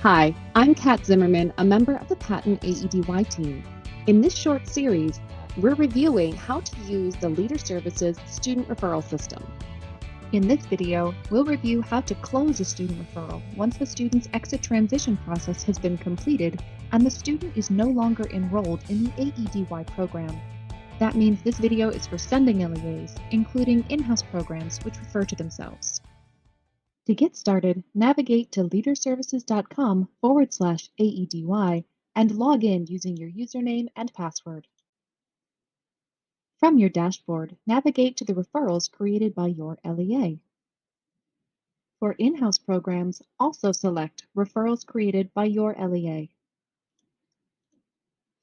Hi, I'm Kat Zimmerman, a member of the Patent AEDY team. In this short series, we're reviewing how to use the Leader Services student referral system. In this video, we'll review how to close a student referral once the student's exit transition process has been completed and the student is no longer enrolled in the AEDY program. That means this video is for sending LEAs, including in-house programs which refer to themselves. To get started, navigate to leaderservices.com/AEDY and log in using your username and password. From your dashboard, navigate to the referrals created by your LEA. For in-house programs, also select Referrals created by your LEA.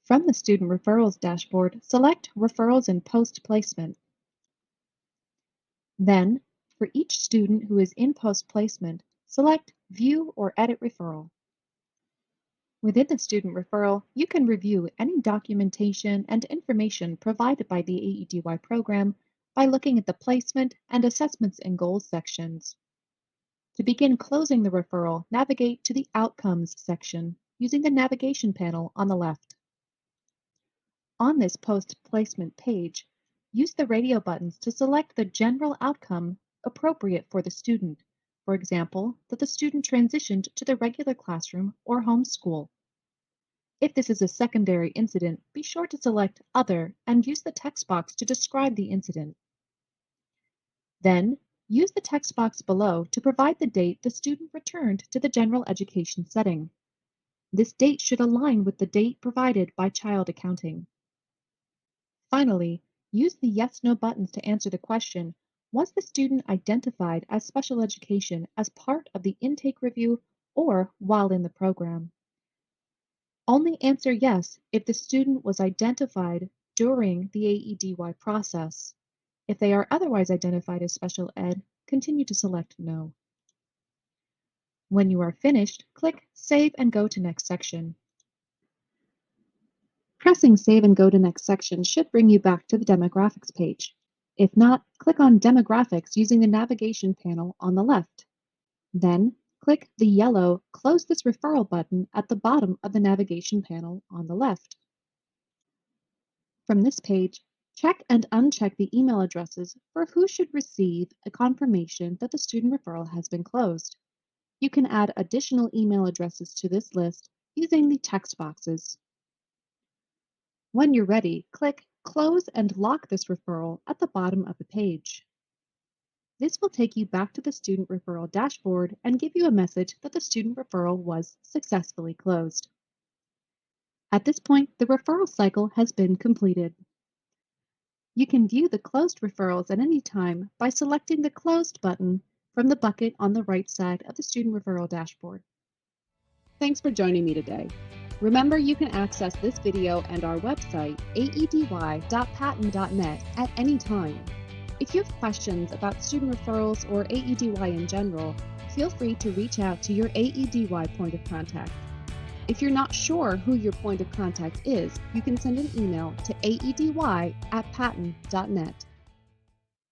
From the Student Referrals dashboard, select Referrals and Post-Placement. Then, for each student who is in post-placement, select View or Edit Referral. Within the student referral, you can review any documentation and information provided by the AEDY program by looking at the Placement and Assessments and Goals sections. To begin closing the referral, navigate to the Outcomes section using the navigation panel on the left. On this post-placement page, use the radio buttons to select the general outcome appropriate for the student. For example, that the student transitioned to the regular classroom or homeschool. If this is a secondary incident, be sure to select Other and use the text box to describe the incident. Then, use the text box below to provide the date the student returned to the general education setting. This date should align with the date provided by Child Accounting. Finally, use the Yes/No buttons to answer the question, was the student identified as special education as part of the intake review or while in the program? Only answer yes if the student was identified during the AEDY process. If they are otherwise identified as special ed, continue to select no. When you are finished, click Save and go to Next Section. Pressing Save and go to Next Section should bring you back to the Demographics page. If not, click on Demographics using the navigation panel on the left. Then, click the yellow Close this referral button at the bottom of the navigation panel on the left. From this page, check and uncheck the email addresses for who should receive a confirmation that the student referral has been closed. You can add additional email addresses to this list using the text boxes. When you're ready, click Close and lock this referral at the bottom of the page. This will take you back to the student referral dashboard and give you a message that the student referral was successfully closed. At this point, the referral cycle has been completed. You can view the closed referrals at any time by selecting the Closed button from the bucket on the right side of the student referral dashboard. Thanks for joining me today. Remember, you can access this video and our website, aedy.patent.net, at any time. If you have questions about student referrals or AEDY in general, feel free to reach out to your AEDY point of contact. If you're not sure who your point of contact is, you can send an email to aedy@patent.net.